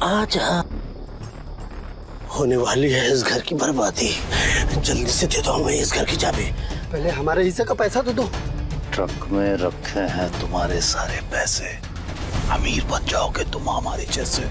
आजा। होने वाली है इस घर की बर्बादी। जल्दी से दे दो हमें इस घर की चाबी। पहले हमारे हिस्से का पैसा तो दो। ट्रक में रखे हैं तुम्हारे सारे पैसे। अमीर बन जाओगे तुम हमारे जैसे।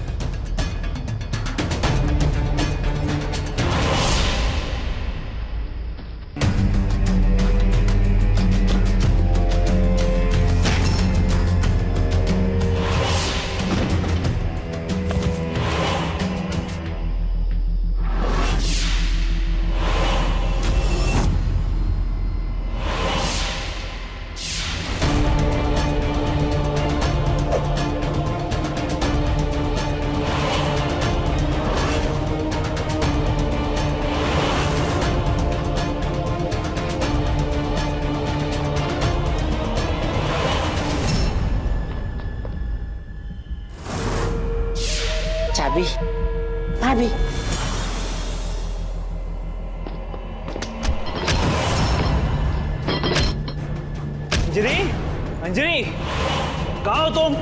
चाबी भाभी। अंजलि, अंजलि, कहाँ हो तुम?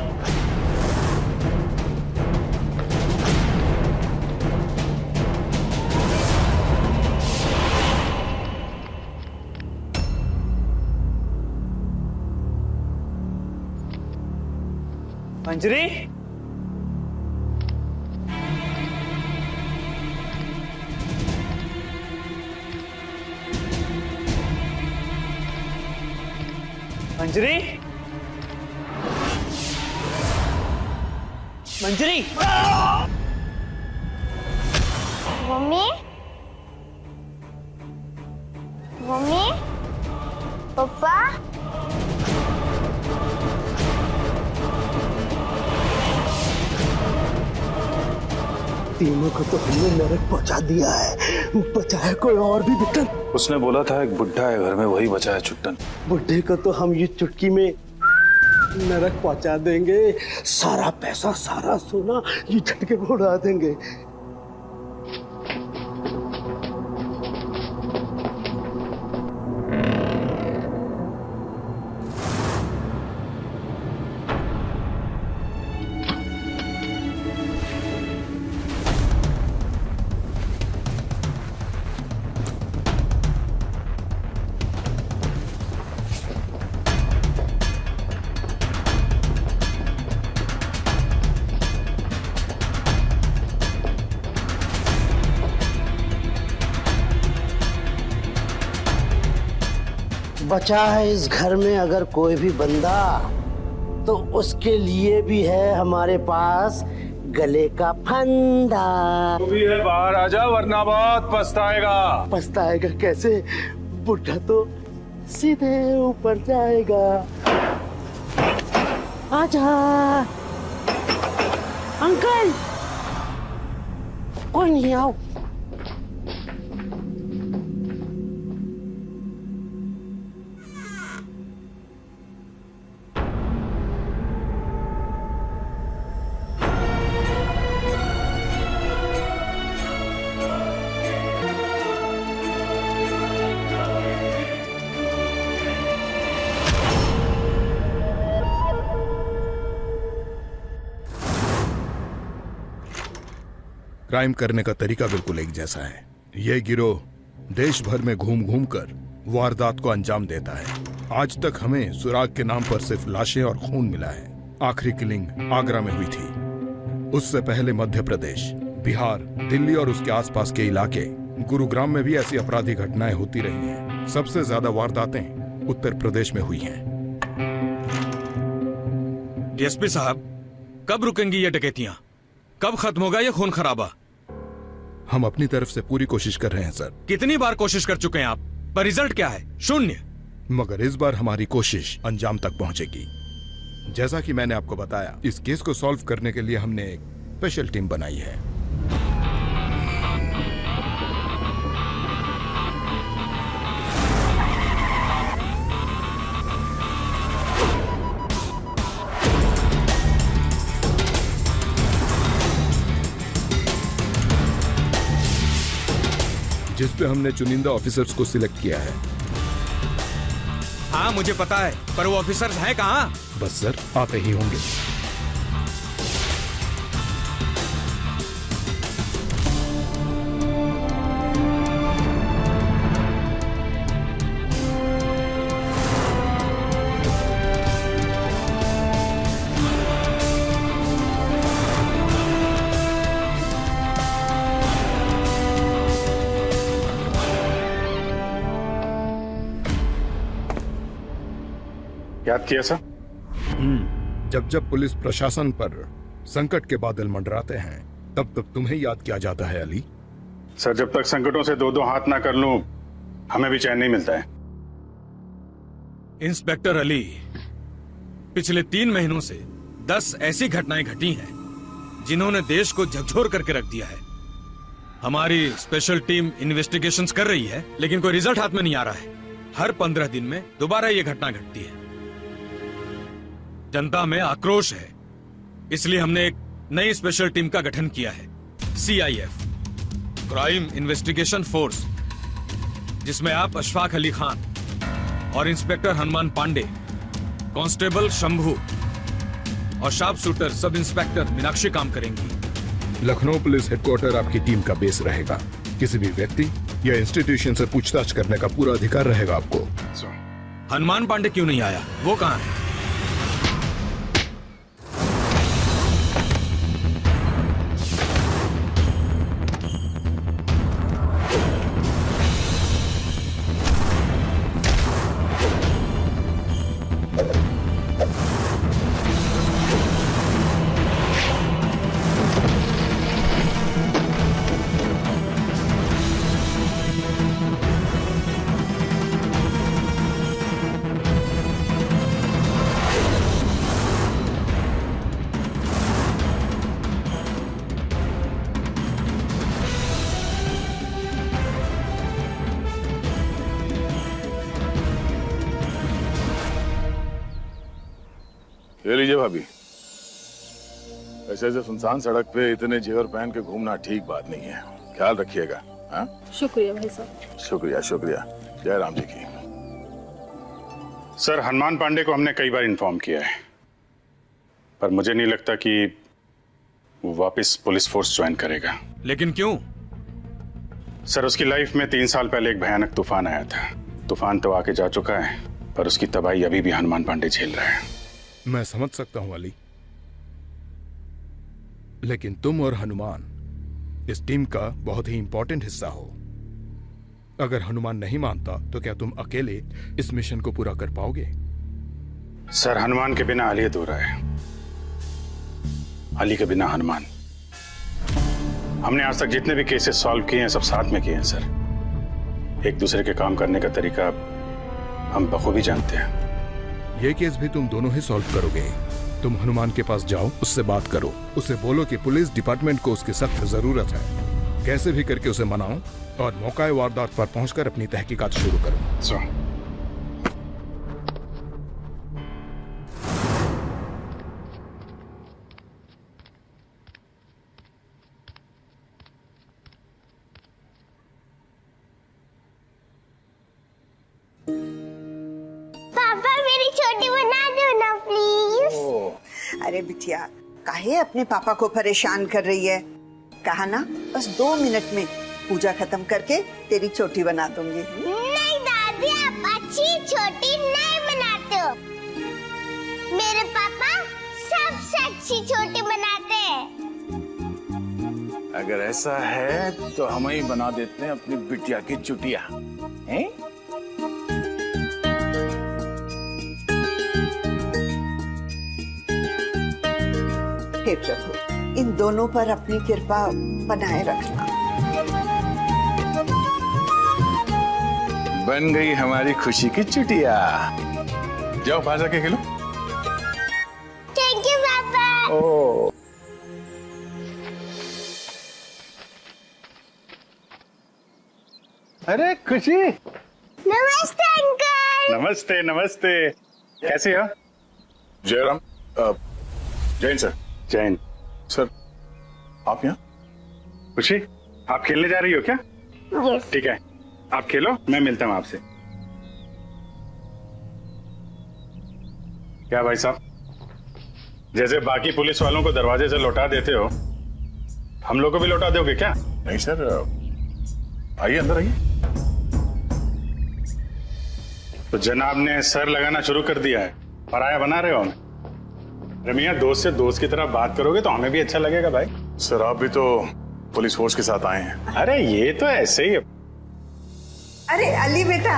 अंजलि, मंजरी, मंजरी। मम्मी, मम्मी, पापा। तीनों को तो हमने नरक पहुंचा दिया है। बचा है कोई और भी बिट्टन? उसने बोला था एक बुढ़ा है घर में, वही बचा है चुट्टन। बुढ़े को तो हम ये चुटकी में नरक पहुंचा देंगे। सारा पैसा सारा सोना ये झटके में उड़ा देंगे। बचा है इस घर में अगर कोई भी बंदा, तो उसके लिए भी है हमारे पास गले का फंदा। तू भी है बाहर आजा, वरना बहुत पछताएगा। पछताएगा कैसे? बुढ़ा तो सीधे ऊपर जाएगा। आजा अंकल। कोई नहीं, आओ। क्राइम करने का तरीका बिल्कुल एक जैसा है। यह गिरोह देश भर में घूम घूम कर वारदात को अंजाम देता है। आज तक हमें सुराग के नाम पर सिर्फ लाशें और खून मिला है। आखिरी किलिंग आगरा में हुई थी। उससे पहले मध्य प्रदेश, बिहार, दिल्ली और उसके आसपास के इलाके, गुरुग्राम में भी ऐसी अपराधी घटनाएं होती रही हैं। सबसे ज्यादा वारदातें उत्तर प्रदेश में हुई हैं। डीएसपी साहब, कब रुकेंगी ये डकैतियां? कब खत्म होगा ये खून खराबा? हम अपनी तरफ से पूरी कोशिश कर रहे हैं सर। कितनी बार कोशिश कर चुके हैं आप, पर रिजल्ट क्या है? शून्य। मगर इस बार हमारी कोशिश अंजाम तक पहुंचेगी। जैसा कि मैंने आपको बताया, इस केस को सॉल्व करने के लिए हमने एक स्पेशल टीम बनाई है। जिस पे हमने चुनिंदा ऑफिसर्स को सिलेक्ट किया है। हाँ मुझे पता है, पर वो ऑफिसर्स हैं कहाँ? बस सर, आते ही होंगे। याद किया सर? जब जब पुलिस प्रशासन पर संकट के बादल मंडराते हैं तब तब तुम्हें याद किया जाता है अली। सर, जब तक संकटों से दो दो हाथ ना कर लूं, हमें भी चैन नहीं मिलता है। इंस्पेक्टर अली, पिछले 3 महीनों से 10 ऐसी घटनाएं घटी हैं जिन्होंने देश को झकझोर करके रख दिया है। हमारी स्पेशल टीम इन्वेस्टिगेशंस कर रही है, लेकिन कोई रिजल्ट हाथ में नहीं आ रहा है। हर 15 दिन में दोबारा ये घटना घटती है। जनता में आक्रोश है, इसलिए हमने एक नई स्पेशल टीम का गठन किया है, CIF, क्राइम इन्वेस्टिगेशन फोर्स, जिसमें आप अशफाक अली खान और इंस्पेक्टर हनुमान पांडे, कांस्टेबल शंभू और sharp shooter sub inspector Meenakshi काम करेंगी। लखनऊ पुलिस हेडक्वार्टर आपकी टीम का बेस रहेगा। किसी भी व्यक्ति या इंस्टीट्यूशन से पूछताछ करने का पूरा अधिकार रहेगा आपको। हनुमान पांडे क्यों नहीं आया? वो कहां है? ले लीजिए भाभी। ऐसे ऐसे सुनसान सड़क पे इतने जेवर पहन के घूमना ठीक बात नहीं है। ख्याल रखिएगा। हाँ, शुक्रिया भाई साहब। शुक्रिया शुक्रिया। जय राम जी की। सर, हनुमान पांडे को हमने कई बार इन्फॉर्म किया है, पर मुझे नहीं लगता कि वो वापस पुलिस फोर्स ज्वाइन करेगा। लेकिन क्यों? सर, उसकी लाइफ में 3 साल पहले एक भयानक तूफान आया था। तूफान तो आके जा चुका है, पर उसकी तबाही अभी भी हनुमान पांडे झेल रहा है। मैं समझ सकता हूं अली, लेकिन तुम और हनुमान इस टीम का बहुत ही इंपॉर्टेंट हिस्सा हो। अगर हनुमान नहीं मानता तो क्या तुम अकेले इस मिशन को पूरा कर पाओगे? सर, हनुमान के बिना अली अधूरा है, अली के बिना हनुमान। हमने आज तक जितने भी केसेस सॉल्व किए हैं सब साथ में किए हैं सर। एक दूसरे के काम करने का तरीका हम बखूबी जानते हैं। ये केस भी तुम दोनों ही सॉल्व करोगे। तुम हनुमान के पास जाओ, उससे बात करो, उसे बोलो कि पुलिस डिपार्टमेंट को उसकी सख्त जरूरत है। कैसे भी करके उसे मनाओ और मौका वारदात पर पहुंचकर अपनी तहकीकात शुरू करो। पापा मेरी छोटी बना दो ना प्लीज। अरे बिटिया, काहे अपने पापा को परेशान कर रही है? कहा ना बस 2 मिनट में पूजा खत्म करके तेरी छोटी बना दूंगी। नहीं दादी, आप अच्छी छोटी नहीं बनाते हो। मेरे पापा सबसे अच्छी छोटी बनाते हैं। अगर ऐसा है तो हम ही बना देते हैं अपनी बिटिया की चुटिया। हैं? हे प्रभु, इन दोनों पर अपनी कृपा बनाए रखना। बन गई हमारी खुशी की चुटिया। जाओ बाहर जाके खेलो। थैंक यू पापा। ओ अरे खुशी। नमस्ते अंकल। नमस्ते नमस्ते, कैसे हो? जयराम, जैन सर। जैन सर, आप यहाँ? खुशी, आप खेलने जा रही हो क्या? यस। ठीक है, आप खेलो, मैं मिलता हूँ आपसे। क्या भाई साहब, जैसे बाकी पुलिस वालों को दरवाजे से लौटा देते हो, हम लोग को भी लौटा दोगे क्या? नहीं सर, आइए अंदर आइए। तो जनाब ने सर लगाना शुरू कर दिया है, पराया बना रहे हो हमें। रमिया, दोस्त से दोस्त की तरह बात करोगे तो हमें भी अच्छा लगेगा भाई। सर, आप भी तो पुलिस फोर्स के साथ आए हैं। अरे ये तो ऐसे ही है। अरे अली बेटा।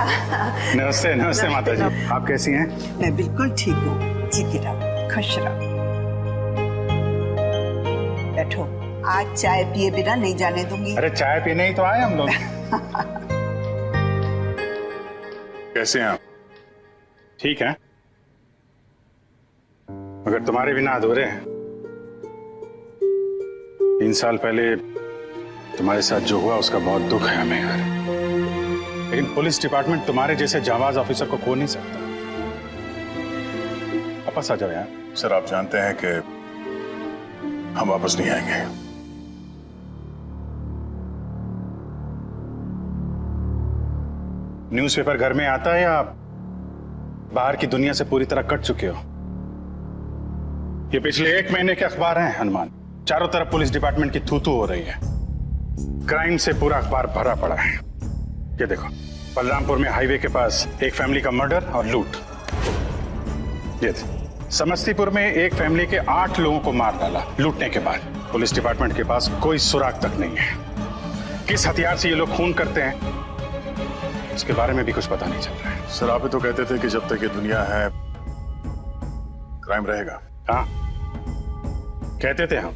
नमस्ते नमस्ते माता जी, आप कैसी हैं? मैं बिल्कुल ठीक हूँ, जीती रहो, खुश रहो। बैठो, आज चाय पिए बिना नहीं जाने दूंगी। अरे चाय पीने ही तो आए हम लोग। कैसे हैं आप? ठीक है, मगर तुम्हारे बिना अधूरे हैं। 3 साल पहले तुम्हारे साथ जो हुआ उसका बहुत दुख है हमें यार, लेकिन पुलिस डिपार्टमेंट तुम्हारे जैसे जाबाज ऑफिसर को खो नहीं सकता। वापस आ जाओ यार। सर आप जानते हैं कि हम वापस नहीं आएंगे। न्यूज़पेपर घर में आता है या आप बाहर की दुनिया से पूरी तरह कट चुके हो? ये पिछले 1 महीने के अखबार हैं हनुमान। चारों तरफ पुलिस डिपार्टमेंट की थू-थू हो रही है, क्राइम से पूरा अखबार भरा पड़ा है। ये देखो, बलरामपुर में हाईवे के पास एक फैमिली का मर्डर और लूट। ये समस्तीपुर में एक फैमिली के 8 लोगों को मार डाला लूटने के बाद। पुलिस डिपार्टमेंट के पास कोई सुराग तक नहीं है। किस हथियार से ये लोग खून करते हैं इसके बारे में भी कुछ पता नहीं चल रहा है। सर आप ही तो कहते थे कि जब तक ये दुनिया है क्राइम रहेगा। हाँ कहते थे हम,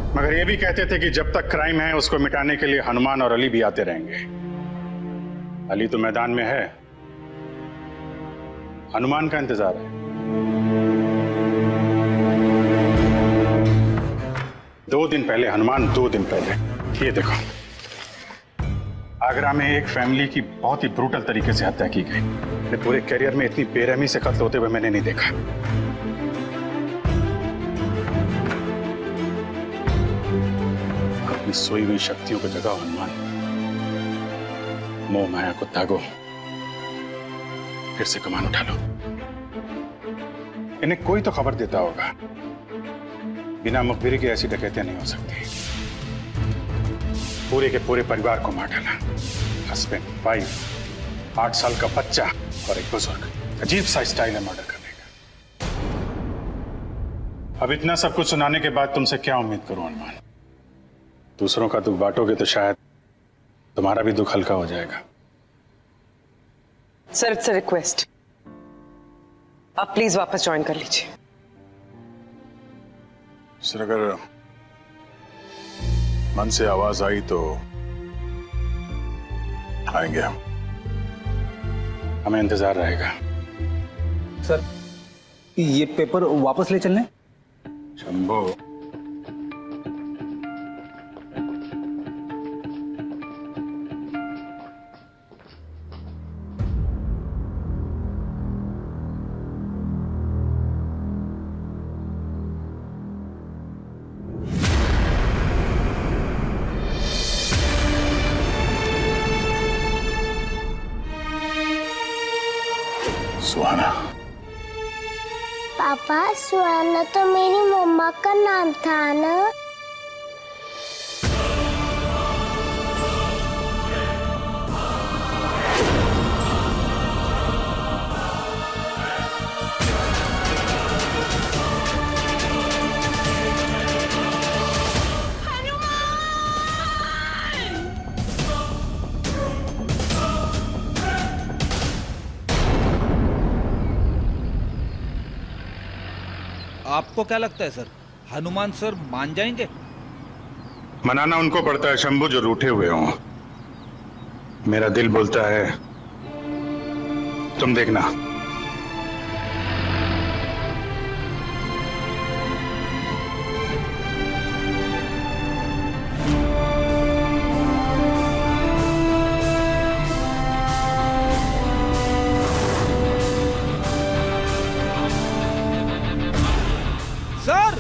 मगर ये भी कहते थे कि जब तक क्राइम है उसको मिटाने के लिए हनुमान और अली भी आते रहेंगे। अली तो मैदान में है, हनुमान का इंतजार है। 2 दिन पहले हनुमान, 2 दिन पहले ये देखो, आगरा में एक फैमिली की बहुत ही ब्रूटल तरीके से हत्या की गई। मेरे पूरे करियर में इतनी बेरहमी से कत्ल होते हुए मैंने नहीं देखा। अपनी सोई हुई शक्तियों को जगाओ हनुमान, मोह माया को त्यागो, फिर से कमान उठा लो। इन्हें कोई तो खबर देता होगा, बिना मुखबिरी के ऐसी डकैतियां नहीं हो सकती। पूरे के पूरे परिवार को मार डाला, हस्बैंड, वाइफ, 8 साल का बच्चा और एक बुजुर्ग। अजीब सा स्टाइल है मर्डर करने का। अब इतना सब कुछ सुनाने के बाद तुमसे क्या उम्मीद करूं हनुमान? दूसरों का दुख बांटोगे तो शायद तुम्हारा भी दुख हल्का हो जाएगा। सर इट्स अ रिक्वेस्ट, आप प्लीज वापस ज्वाइन कर लीजिए। सर अगर मन से आवाज आई तो आएंगे हम। हमें इंतजार रहेगा। सर ये पेपर वापस ले चलने? शंभू, सुहाना। पापा सुहाना तो मेरी मम्मा का नाम था ना। आपको क्या लगता है सर, हनुमान सर मान जाएंगे? मनाना उनको पड़ता है शंभू जो रूठे हुए हों। मेरा दिल बोलता है तुम देखना। सर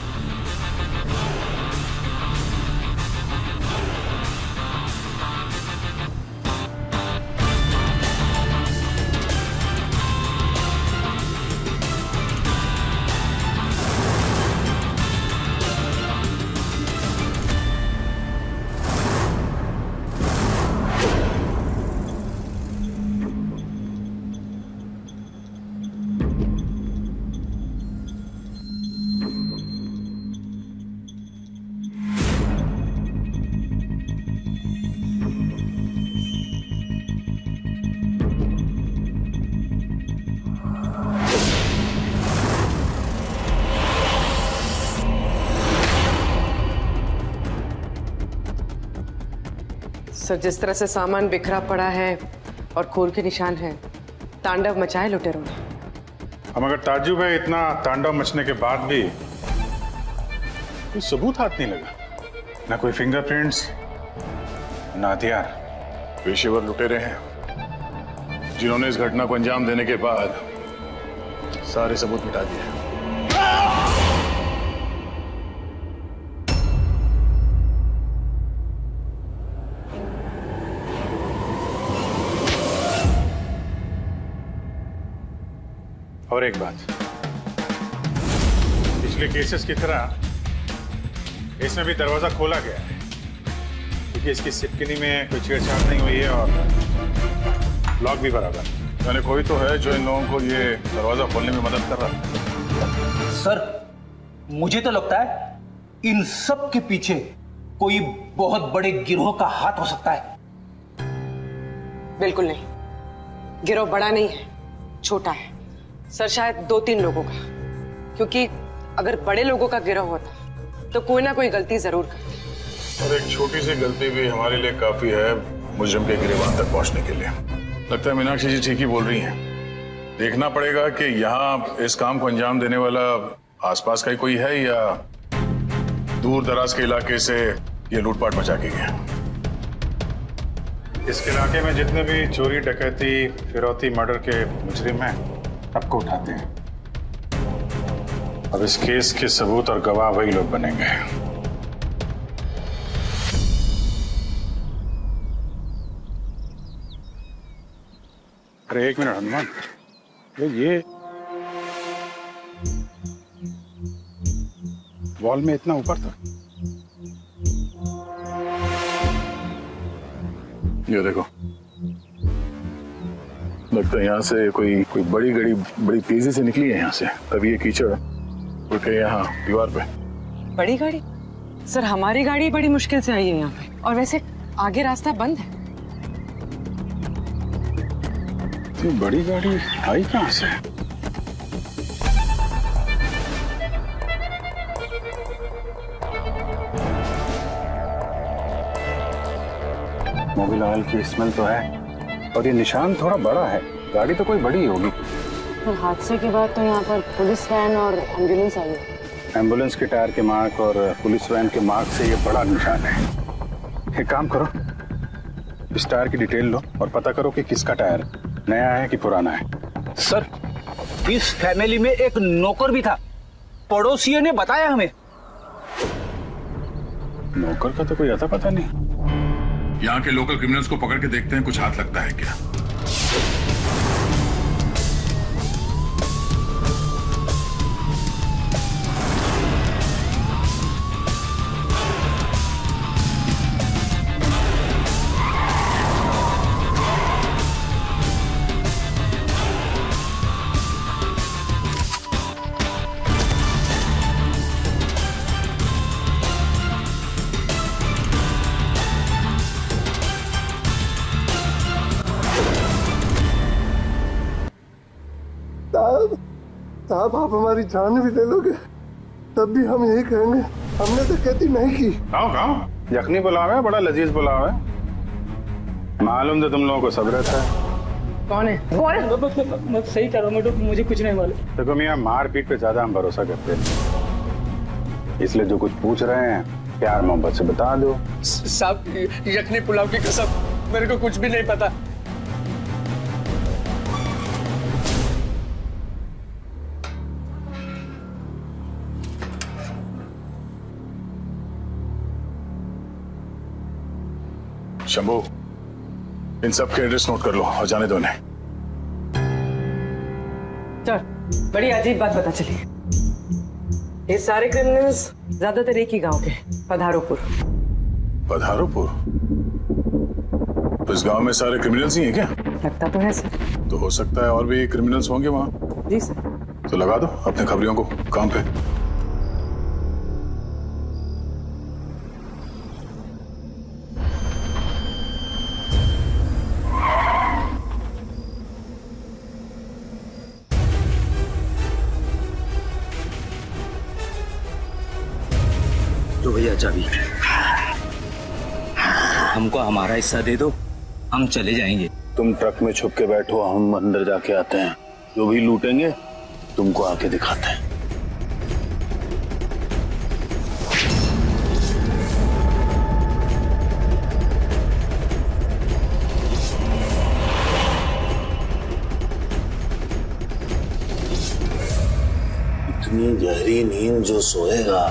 सर, जिस तरह से सामान बिखरा पड़ा है और खून के निशान हैं, तांडव मचाए लुटेरों ने। हम अगर ताज्जुब है इतना तांडव मचने के बाद भी कोई सबूत हाथ नहीं लगा, ना कोई फिंगरप्रिंट्स, ना हथियार। पेशेवर लुटेरे हैं जिन्होंने इस घटना को अंजाम देने के बाद सारे सबूत मिटा दिए। और एक बात, पिछले केसेस की तरह इसमें भी दरवाजा खोला गया है, क्योंकि इसकी सिटकिनी में कोई छेड़छाड़ नहीं हुई है और लॉक भी बराबर। यानी कोई तो है जो इन लोगों को ये दरवाजा खोलने में मदद कर रहा है। सर, मुझे तो लगता है इन सब के पीछे कोई बहुत बड़े गिरोह का हाथ हो सकता है। बिल्कुल नहीं, गिरोह बड़ा नहीं है, छोटा है सर, शायद 2-3 लोगों का। क्योंकि अगर बड़े लोगों का गिरोह होता तो कोई ना कोई गलती जरूर करते। और एक छोटी सी गलती भी हमारे लिए काफी है मुजरिम के गिरबान तक पहुंचने के लिए। लगता है मीनाक्षी जी ठीक ही बोल रही हैं। देखना पड़ेगा कि यहाँ इस काम को अंजाम देने वाला आसपास का ही कोई है या दूर दराज के इलाके से ये लूटपाट मचा के गया। इस इलाके में जितने भी चोरी, डकैती, फिरौती, मर्डर के मुजरिम हैं, सबको उठाते हैं। अब इस केस के सबूत और गवाह वही लोग बनेंगे। अरे एक मिनट हनुमान, ये वॉल में इतना ऊपर था। ये देखो, लगता है यहाँ से कोई बड़ी गाड़ी बड़ी तेजी से निकली है यहाँ से, तभी ये कीचड़ उड़ के यहाँ दीवार पे। बड़ी गाड़ी? सर, हमारी गाड़ी बड़ी मुश्किल से आई है यहाँ पे, और वैसे आगे रास्ता बंद है। तो बड़ी गाड़ी आई कहाँ से? मोबिल ऑयल की स्मेल तो है, और ये निशान थोड़ा बड़ा है। गाड़ी तो कोई बड़ी होगी। हादसे के बाद तो यहाँ पर पुलिस वैन और एम्बुलेंस आई है। एम्बुलेंस के टायर के मार्क और पुलिस वैन के मार्क से ये बड़ा निशान है। एक काम करो, इस टायर की डिटेल लो और पता करो कि किसका टायर है, नया है कि पुराना है। सर, इस फैमिली में एक नौकर भी था, पड़ोसियों ने बताया हमें। नौकर का तो कोई आता पता नहीं। यहाँ के लोकल क्रिमिनल्स को पकड़ के देखते हैं कुछ हाथ लगता है क्या। साहब, आप हमारी जान भी ले लोगे तब भी हम यही कहेंगे, हमने तो कहती नहीं की। खाओ यखनी पुलाव है, बड़ा लजीज पुलाव है। मालूम तो तुम लोगों को सब रहता है। कौन है? मैं सही कह रहा हूँ, मुझे कुछ नहीं मालूम। देखो मियाँ, मारपीट पे ज्यादा हम भरोसा करते हैं, इसलिए जो कुछ पूछ रहे हैं प्यार मोहब्बत से बता दो। साहब, यखनी पुलाव की कसम, मेरे को कुछ भी नहीं पता। शंभू, इन सब के एड्रेस नोट कर लो और जाने दो उन्हें। चल, बड़ी अजीब बात पता चली। ये सारे क्रिमिनल्स ज्यादातर एक ही गांव के, पधारोपुर। पधारोपुर? तो इस गांव में सारे क्रिमिनल्स ही हैं क्या? लगता तो है सर। तो हो सकता है और भी क्रिमिनल्स होंगे वहाँ। जी सर। तो लगा दो अपने खबरियों को काम पे। तो भैया चाबी। हमको हमारा हिस्सा दे दो, हम चले जाएंगे। तुम ट्रक में छुप के बैठो, हम अंदर जाके आते हैं। जो भी लूटेंगे तुमको आके दिखाते हैं। इतनी गहरी नींद जो सोएगा,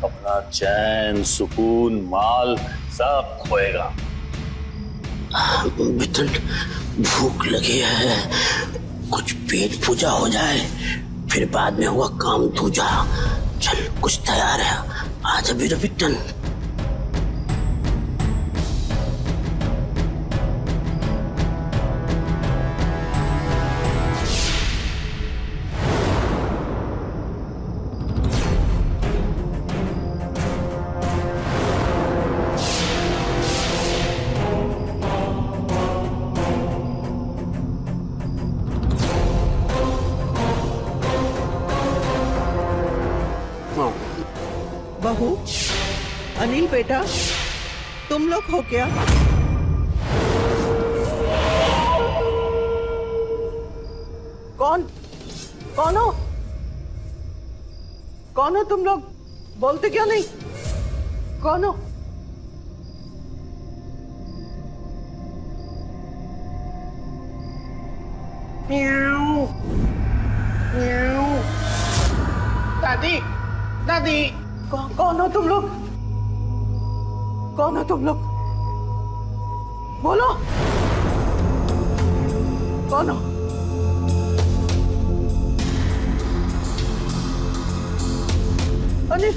अपना चैन, सुकून, माल सब खोएगा। बितन, भूख लगी है, कुछ पेट पूजा हो जाए, फिर बाद में हुआ काम दूजा। चल, कुछ तैयार है, आज अभी बितन। बहू, अनिल बेटा, तुम लोग हो क्या? कौन हो? कौन हो तुम लोग? बोलते क्यों नहीं? कौन हो? म्याऊ, म्याऊ। दादी, दादी। कौन हो तुम लोग? कौन हो तुम लोग? बोलो, कौन हो? अनिल,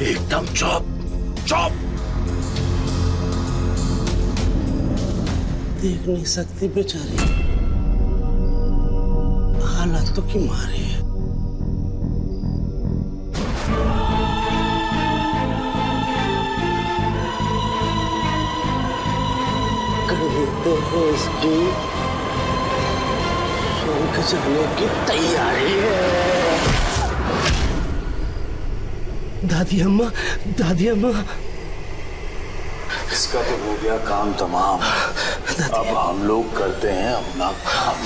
एकदम चुप, चुप। देख नहीं सकती बेचारी, हालातों की मारी है। कर देते हैं इसकी स्वर्ग जाने की तैयारी है। दादी अम्मा, दादी अम्मा। इसका तो हो गया काम तमाम। अब हम लोग करते हैं अपना काम।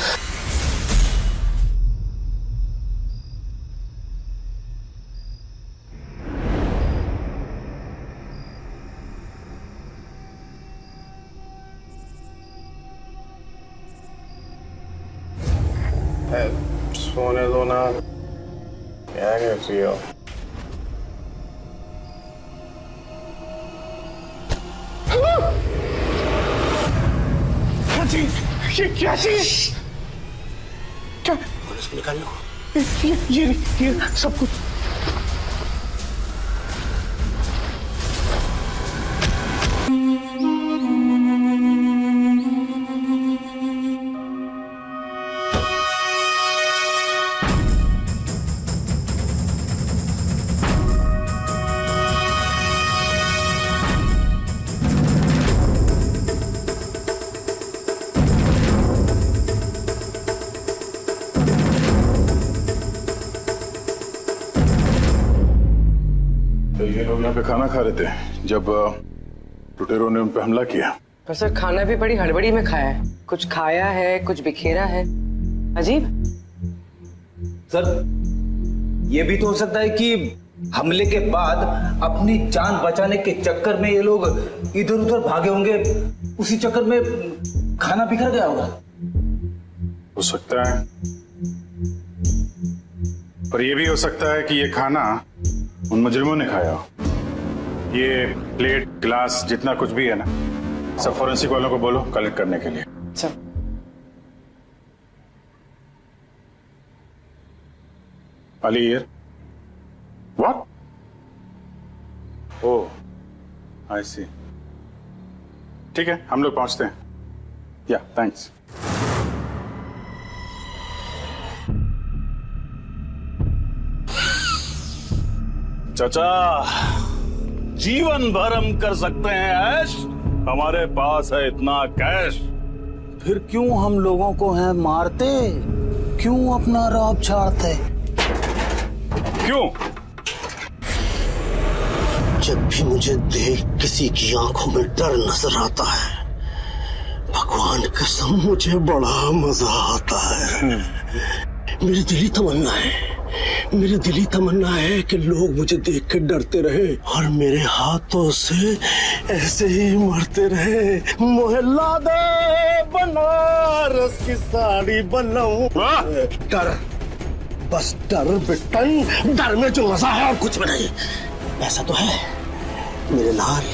सोने दो ना, क्या कर रही हो? क्या चीज? ये क्या चीज? क्या? पुलिस निकाल लो। ये सब कुछ। ये लोग यहाँ पे खाना खा रहे थे जब लुटेरों ने उन पे हमला किया। पर सर, खाना भी बड़ी हड़बड़ी में खाया है। कुछ खाया है, कुछ बिखेरा है। अजीब। सर, ये भी तो हो सकता है कि हमले के बाद अपनी जान बचाने के चक्कर में ये लोग इधर उधर भागे होंगे, उसी चक्कर में खाना बिखर गया होगा। हो सकता है, पर यह भी हो सकता है कि ये खाना उन मुजरिमों ने खाया हो। ये प्लेट, ग्लास, जितना कुछ भी है ना, सब फोरेंसिक वालों को बोलो कलेक्ट करने के लिए। अच्छा। Ali here? What? Oh, I see. ठीक है, हम लोग पहुंचते हैं। या, थैंक्स। चाचा, जीवन भर हम कर सकते हैं ऐश, हमारे पास है इतना कैश। फिर क्यों हम लोगों को हैं मारते, क्यों अपना रौब छाड़ते? क्यों? जब भी मुझे देख किसी की आंखों में डर नजर आता है, भगवान कसम मुझे बड़ा मजा आता है। मेरी दिली तमन्ना है कि लोग मुझे देख के डरते रहे और मेरे हाथों से ऐसे ही मरते रहे। मोहल्ला दे बनारस की साड़ी बनाऊं। डर, बस डर बिटन, डर में जो मजा है और कुछ भी नहीं। ऐसा तो है मेरे लाल,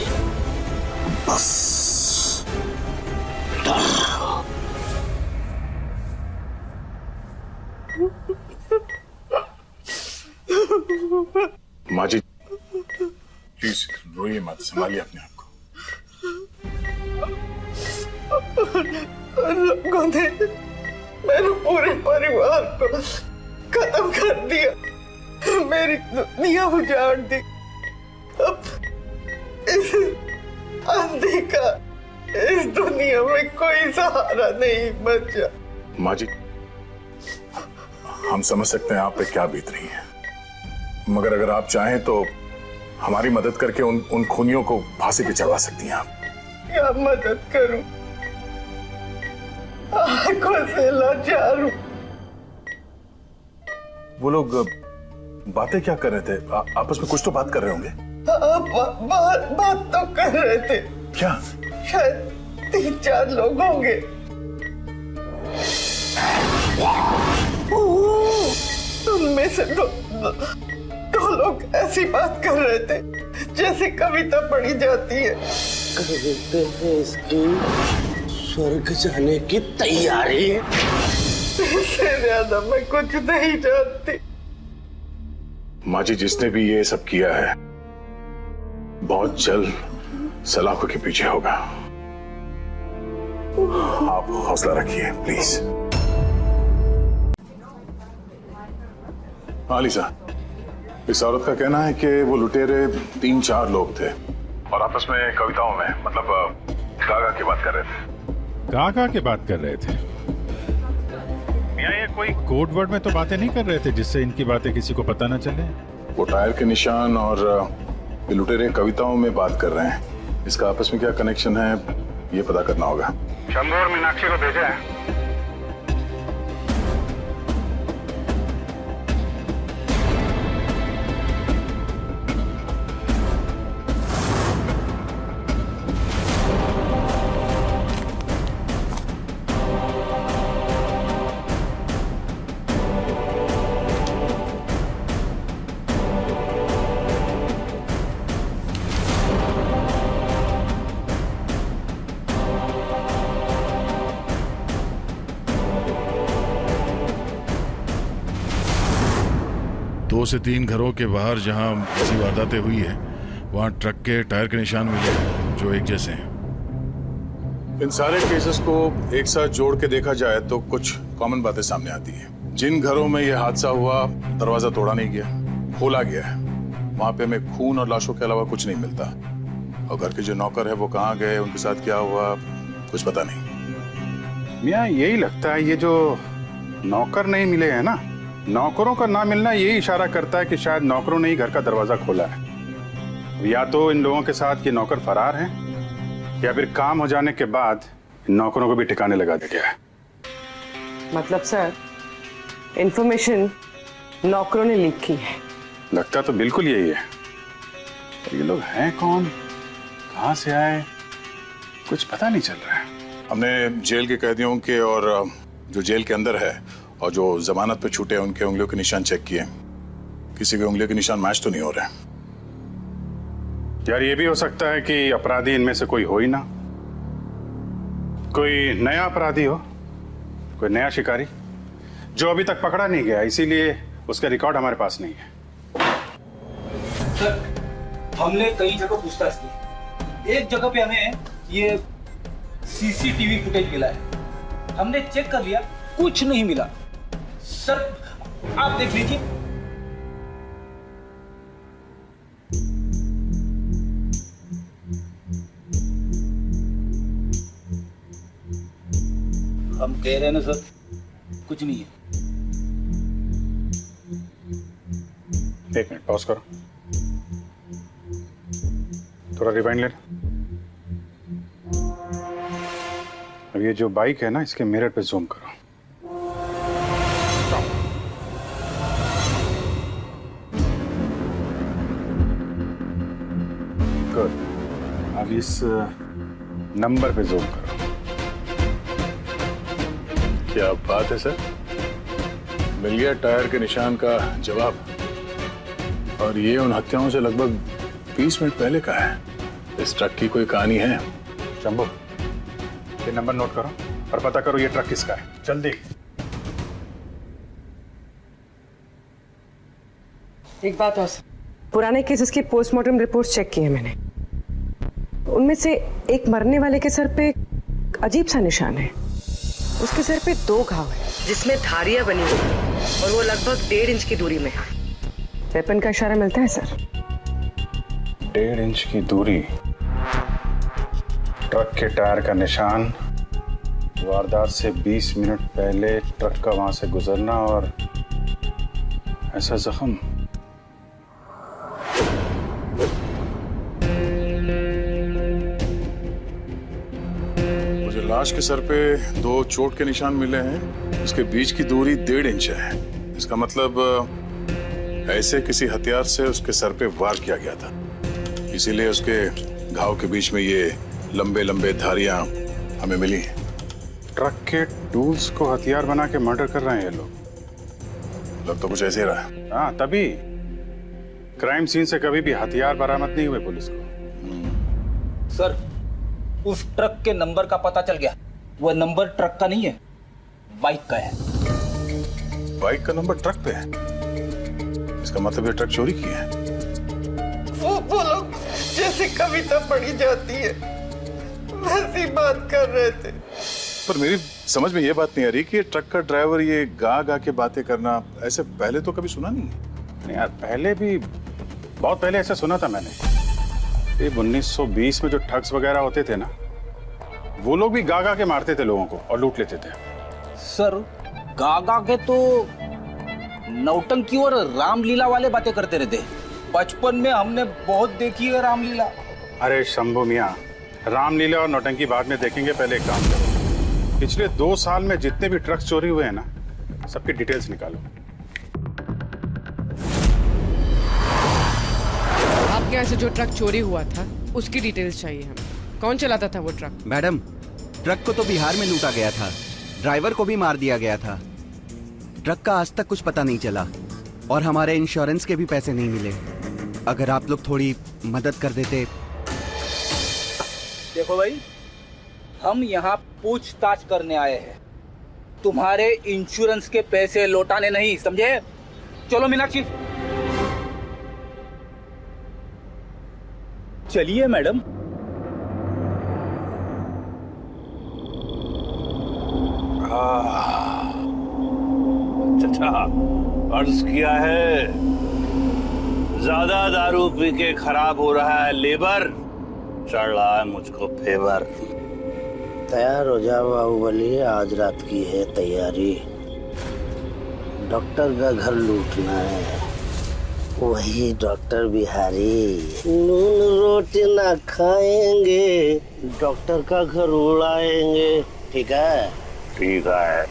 बस डर। माँ जी प्लीज रोइए मत, संभालिए अपने आप को। लोगों ने मेरे पूरे परिवार को खत्म कर दिया, मेरी दुनिया उजाड़ दी। अब इस आंधी का इस दुनिया में कोई सहारा नहीं बचा। माँ जी हम समझ सकते हैं आप पे क्या बीत रही है, मगर अगर आप चाहें तो हमारी मदद करके उन खूनियों को फांसी पे चढ़वा सकती हैं आप। क्या मदद करूं? आंखों से लाचार हूं। वो लोग बातें क्या कर रहे थे? आपस में कुछ तो बात कर रहे होंगे। बात तो कर रहे थे। क्या? शायद 3-4 लोग होंगे। उनमें से दो लोग ऐसी बात कर रहे थे जैसे कविता पढ़ी जाती है। कहते हैं इसकी स्वर्ग जाने की तैयारी। इससे ज्यादा मैं कुछ नहीं जानती। माँ जी जिसने भी ये सब किया है बहुत जल्द सलाखों के पीछे होगा। आप हौसला रखिए प्लीज। हाँ लीसा, इस औरत का कहना है कि वो लुटेरे 3-4 लोग थे और आपस में कविताओं में मतलब गागा की बात कर रहे थे। गागा की बात कर रहे थे? ये कोई कोड वर्ड में तो बातें नहीं कर रहे थे जिससे इनकी बातें किसी को पता न चले? वो टायर के निशान और लुटेरे कविताओं में बात कर रहे हैं। इसका आपस में क्या कनेक्शन है ये पता करना होगा। शंभू और मीनाक्षी को भेजा है। दो से 3 घरों के बाहर जहां ऐसी वारदातें हुई है वहां ट्रक के टायर के निशान मिले हैं जो एक जैसे हैं। इन सारे केसेस को एक साथ जोड़ के देखा जाए तो कुछ कॉमन बातें सामने आती हैं। जिन घरों में यह हादसा हुआ दरवाजा तोड़ा नहीं गया, खोला गया है, वहां पे हमें खून और लाशों के अलावा कुछ नहीं मिलता। और घर के जो नौकर है वो कहाँ गए, उनके साथ क्या हुआ, कुछ पता नहीं। मियां यही लगता है ये जो नौकर नहीं मिले हैं ना, नौकरों का ना मिलना यही इशारा करता है कि शायद नौकरों ने ही घर का दरवाजा खोला है। या तो इन लोगों के साथ ये नौकर फरार हैं या फिर काम हो जाने के बाद इन नौकरों को भी ठिकाने लगा दिया गया है। मतलब सर इंफॉर्मेशन नौकरों ने लीक की है। लगता तो बिल्कुल यही है। पर ये लोग हैं कौन, कहां से आए, कुछ पता नहीं चल रहा है। हमने जेल के कैदियों के और जो जेल के अंदर है और जो जमानत पे छूटे उनके उंगलियों के निशान चेक किए। किसी के उंगलियों के निशान मैच तो नहीं हो रहे। यार ये भी हो सकता है कि अपराधी इनमें से कोई हो ही ना, कोई नया अपराधी हो, कोई नया शिकारी जो अभी तक पकड़ा नहीं गया, इसीलिए उसका रिकॉर्ड हमारे पास नहीं है। सर हमने कई जगह पूछताछ की, एक जगह पे हमें ये सीसीटीवी फुटेज मिला है। हमने चेक कर लिया, कुछ नहीं मिला। सर आप देख लीजिए। हम कह रहे हैं ना सर, कुछ नहीं है। 1 मिनट पॉज करो। थोड़ा रिवाइंड लेना। अब ये जो बाइक है ना, इसके मिरर पे जूम करो। गुड। अब इस नंबर पे जूम करो। क्या बात है सर, मिल गया टायर के निशान का जवाब। और ये उन हत्याओं से लगभग 20 मिनट पहले का है। इस ट्रक की कोई कहानी है? शंभू, ये नंबर नोट करो और पता करो ये ट्रक किसका है, जल्दी। एक बात और, पुराने केसेस की पोस्टमार्टम रिपोर्ट्स चेक की है मैंने। उनमें से एक मरने वाले के सर पे अजीब सा निशान है। उसके सर पे 2 घाव है जिसमें धारियां बनी हुई है और वो लगभग 1.5 इंच की दूरी में है। वेपन का इशारा मिलता है सर। 1.5 इंच की दूरी, ट्रक के टायर का निशान, वारदात से 20 मिनट पहले ट्रक का वहां से गुजरना और ऐसा जख्म। मुझे लाश के सर पे 2 चोट के निशान मिले हैं। इसके बीच की दूरी 1.5 इंच है। इसका मतलब ऐसे किसी हथियार से उसके सर पे वार किया गया था, इसीलिए उसके घाव के बीच में ये लंबे लंबे धारियां हमें मिली हैं। ट्रक के टूल्स को हथियार बना के मर्डर कर रहे हैं ये लोग। लग तो कुछ ऐसे ही रहा है। हाँ, तभी क्राइम सीन से कभी भी हथियार बरामद नहीं हुए पुलिस को। सर, उस ट्रक के नंबर का पता चल गया। वो नंबर ट्रक का नहीं है, बाइक का है। बाइक का नंबर ट्रक पे है? इसका मतलब ये ट्रक चोरी की है। वो लोग जैसे कविता पढ़ी जाती है वैसी बात कर रहे थे। पर मेरी समझ में ये बात नहीं आ रही कि ये ट्रक का ड्राइवर ये गा गा के बातें करना, ऐसे पहले तो कभी सुना नहीं यार। पहले भी बहुत पहले ऐसा सुना था मैंने। ये 1920 में जो ठग्स वगैरह होते थे ना, वो लोग भी गा गा के मारते थे लोगों को और लूट लेते थे। सर, गा गा के तो नौटंकी और रामलीला वाले बातें करते रहते। बचपन में हमने बहुत देखी है रामलीला। अरे शंभू मियाँ, रामलीला और नौटंकी बाद में देखेंगे, पहले एक काम करो। पिछले 2 साल में जितने भी ट्रक्स चोरी हुए हैं ना, सबकी डिटेल्स निकालो। आपके यहाँ से जो ट्रक चोरी हुआ था उसकी डिटेल्स चाहिए हमें। कौन चलाता था वो ट्रक? मैडम, ट्रक को तो बिहार में लूटा गया था, ड्राइवर को भी मार दिया गया था। ट्रक का आज तक कुछ पता नहीं चला और हमारे इंश्योरेंस के भी पैसे नहीं मिले। अगर आप लोग थोड़ी मदद कर देते। देखो भाई, हम यहाँ पूछताछ करने आए हैं, तुम्हारे इंश्योरेंस के पैसे लौटाने नहीं, समझे? चलो मीनाक्षी। चलिए मैडम। अच्छा, अर्ज किया है, ज्यादा दारू पी के खराब हो रहा है लेबर, चढ़ रहा है मुझको फेवर। तैयार हो जाओ बाहुबली, आज रात की है तैयारी। डॉक्टर का घर लूटना है, वही डॉक्टर बिहारी। नून रोटी ना खाएंगे, डॉक्टर का घर उड़ाएंगे। ठीक है? ठीक है।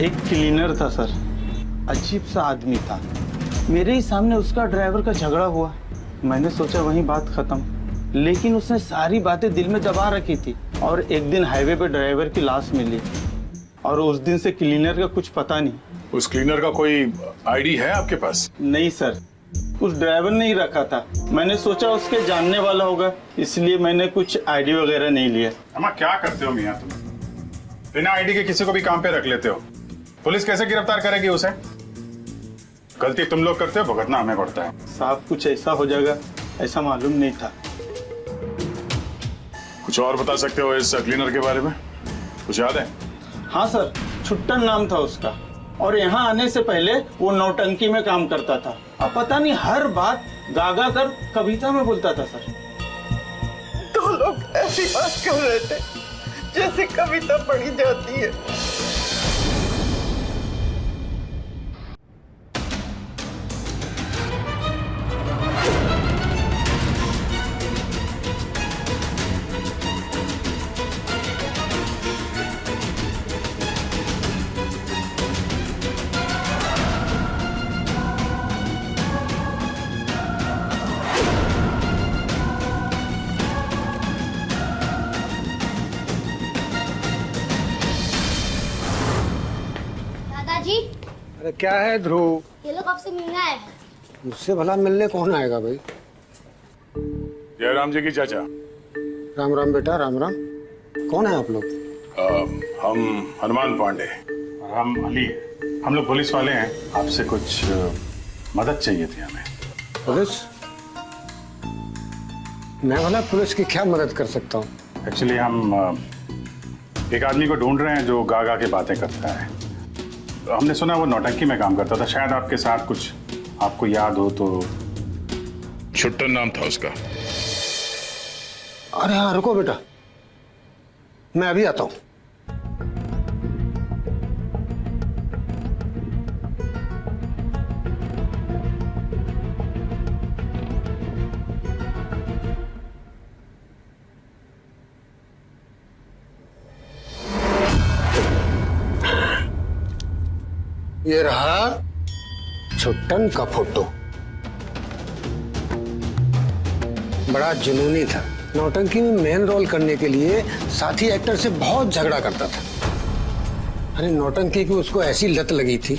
एक क्लीनर था सर, अजीब सा आदमी था। मेरे ही सामने उसका ड्राइवर का झगड़ा हुआ। मैंने सोचा वहीं बात खत्म, लेकिन उसने सारी बातें दिल में दबा रखी थी। और एक दिन हाईवे पे ड्राइवर की लाश मिली और उस दिन से क्लीनर का कुछ पता नहीं। उस क्लीनर का कोई आईडी है आपके पास? नहीं सर, उस ड्राइवर ने ही रखा था। मैंने सोचा उसके जानने वाला होगा, इसलिए मैंने कुछ आईडी वगैरह नहीं लिया। अम्मा, क्या करते हो मियाँ तुम? बिना आईडी के किसी को भी काम पे रख लेते हो। पुलिस कैसे गिरफ्तार करेगी उसे? गलती तुम लोग करते हो, भुगतना हमें पड़ता है। साहब, कुछ ऐसा हो जाएगा ऐसा मालूम नहीं था। कुछ और बता सकते हो इस क्लीनर के बारे में? कुछ याद है? हाँ सर, छुट्टन नाम था उसका और यहाँ आने से पहले वो नौटंकी में काम करता था। अब पता नहीं हर बात गागा कर कविता में बोलता था सर। दो लोग ऐसी बात कर रहे थे जैसे कविता पढ़ी जाती है। दादाजी, अरे क्या है ध्रुव? ये लोग आपसे मिलने आए हैं। मुझसे भला मिलने कौन आएगा भाई? जयराम जी की चाचा। राम राम बेटा, राम राम। कौन है आप लोग? हम हनुमान पांडे। और हम अली। हम लोग पुलिस वाले हैं, आपसे कुछ मदद चाहिए थी हमें। पुलिस? मैं भला पुलिस की क्या मदद कर सकता हूँ? एक्चुअली हम एक आदमी को ढूंढ रहे हैं जो गा गा के बातें करता है। हमने सुना वो नौटंकी में काम करता था, शायद आपके साथ कुछ आपको याद हो तो। छुट्टन नाम था उसका। अरे हाँ, रुको बेटा, मैं अभी आता हूँ। ये रहा छुट्टन का फोटो। बड़ा जुनूनी था, नौटंकी में मेन रोल करने के लिए साथी एक्टर से बहुत झगड़ा करता था। अरे नौटंकी की उसको ऐसी लत लगी थी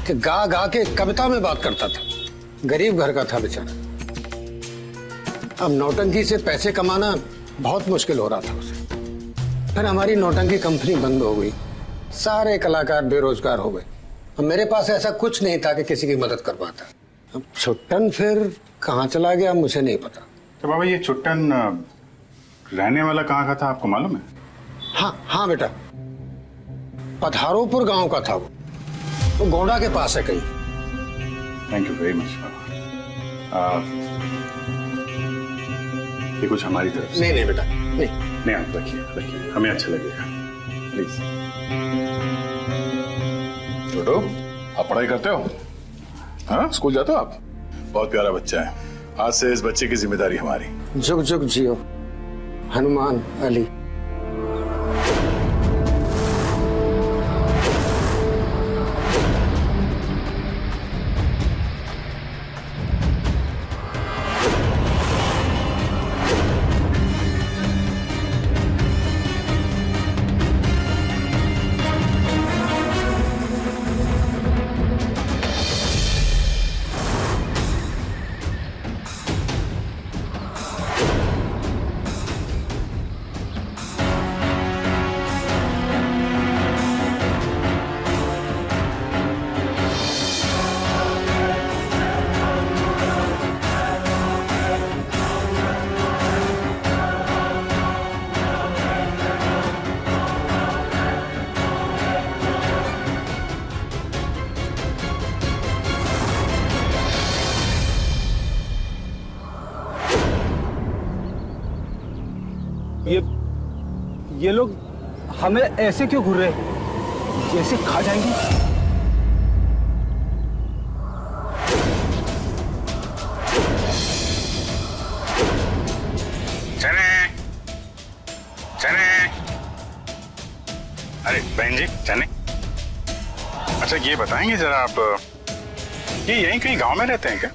कि गा गा के कविता में बात करता था। गरीब घर का था बेचारा। अब नौटंकी से पैसे कमाना बहुत मुश्किल हो रहा था उसे। फिर हमारी नौटंकी कंपनी बंद हो गई, सारे कलाकार बेरोजगार हो गए। अब मेरे पास ऐसा कुछ नहीं था कि किसी की मदद कर पाता। अब छुट्टन फिर कहाँ चला गया मुझे नहीं पता। तो बाबा ये छुट्टन रहने वाला कहाँ का था आपको मालूम है? हाँ हाँ बेटा, पधारोपुर गांव का था वो गोंडा के पास है कहीं। थैंक यू वेरी मच बाबा। ये कुछ हमारी तरफ से। नहीं बेटा, नहीं आप रखिए, हमें अच्छा लगेगा, प्लीज। छोटो, आप पढ़ाई करते हो? हाँ, स्कूल जाते हो आप? बहुत प्यारा बच्चा है। आज से इस बच्चे की जिम्मेदारी हमारी। जुग जुग जियो हनुमान अली। ये लोग हमें ऐसे क्यों घूर रहे, जैसे खा जाएंगे? चने अरे बहन जी, चने। अच्छा ये बताएंगे जरा आप, ये यहीं कहीं गांव में रहते हैं क्या?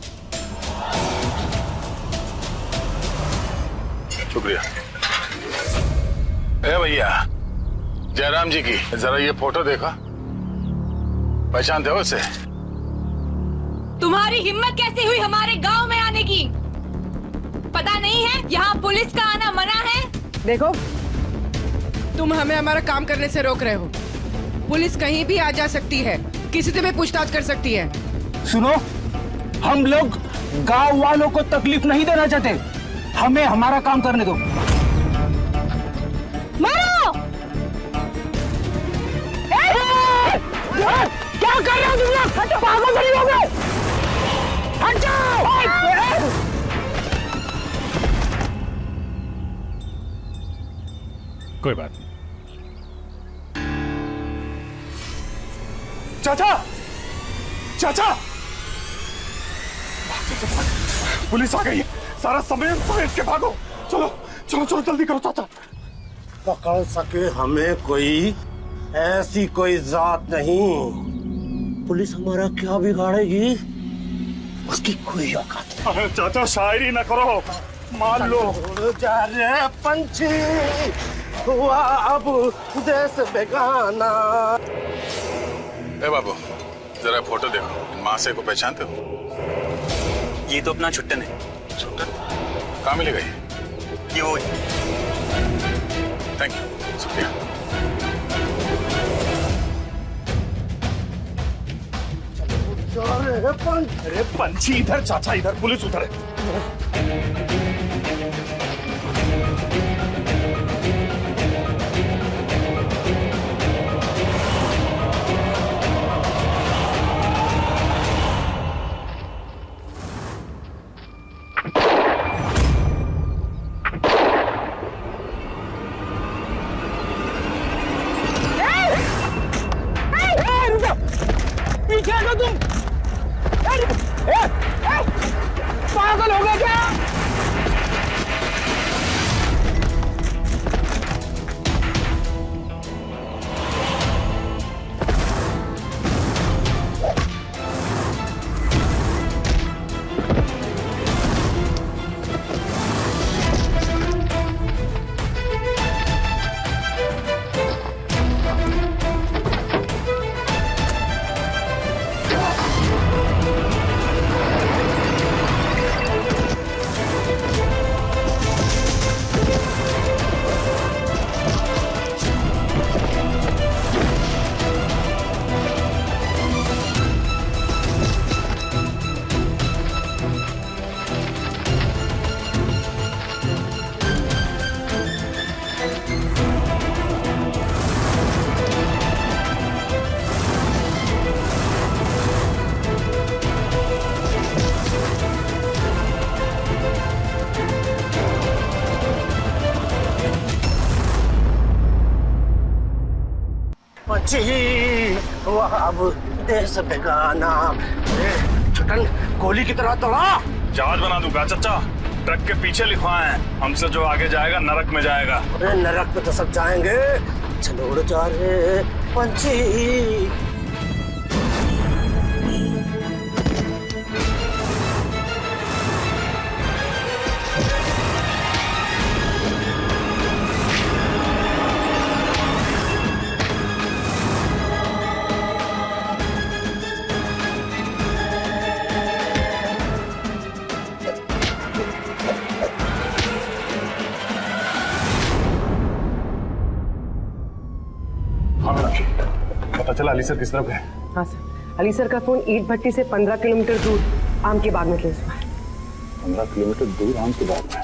शुक्रिया। ए भैया, जयराम जी की जरा ये फोटो देखा, पहचानते हो उसे? तुम्हारी हिम्मत कैसे हुई हमारे गांव में आने की? पता नहीं है यहाँ पुलिस का आना मना है? देखो, तुम हमें हमारा काम करने से रोक रहे हो। पुलिस कहीं भी आ जा सकती है, किसी से भी पूछताछ कर सकती है। सुनो, हम लोग गांव वालों को तकलीफ नहीं देना चाहते, हमें हमारा काम करने दो। मारो! क्या कर रहे हो तुम लोग? पागल नहीं हो गए? हट जाओ! कोई बात नहीं। चाचा, चाचा, पुलिस आ गई है, सारा समेट समेट के भागो। चलो चलो चलो जल्दी करो चाचा। पकड़ सके हमें कोई ऐसी कोई जात नहीं। पुलिस हमारा क्या बिगाड़ेगी, उसकी कोई औकात नहीं। अरे चाचा शायरी न करो, मान लो। जा रे पंछी हुआ अब देश बेगाना। ए बाबू, जरा फोटो देखो, माँ से को पहचानते हो? ये तो अपना छुट्टन है। छुट्टन कहाँ मिलेगा ये वो थैंक यू, शुक्रिया। अरे पंछी इधर, चाचा इधर, पुलिस उधर है। पागल हो गए क्या? अब देश बेगाना। छुटन गोली की तरह तोड़ा। जहाज बना दूंगा चाचा, ट्रक के पीछे लिखवाए हैं, हमसे जो आगे जाएगा नरक में जाएगा। अरे नरक में तो सब जाएंगे, चलो उड़ जा रे पंछी। पता चला अली सर किस तरफ है? हाँ सर, अली सर का फोन ईंट भट्टी से 15 किलोमीटर दूर आम के बाग में ट्रेस हुआ है। 15 किलोमीटर दूर आम के बाग में?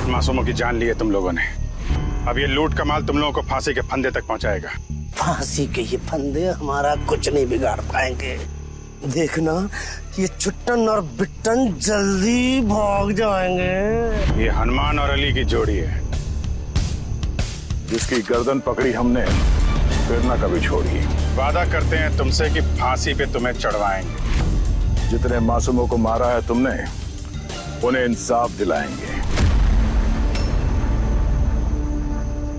मासूमों की जान ली है तुम लोगों ने। अब ये लूट का माल तुम लोगों को फांसी के फंदे तक पहुंचाएगा। फांसी के ये फंदे हमारा कुछ नहीं बिगाड़ पाएंगे। देखना ये चुट्टन और बिट्टन जल्दी भाग जाएंगे। ये हनुमान और अली की जोड़ी है, जिसकी गर्दन पकड़ी हमने फिर ना कभी छोड़ी। वादा करते हैं तुमसे कि फांसी पे तुम्हें चढ़वाएंगे। जितने मासूमों को मारा है तुमने, उन्हें इंसाफ दिलाएंगे।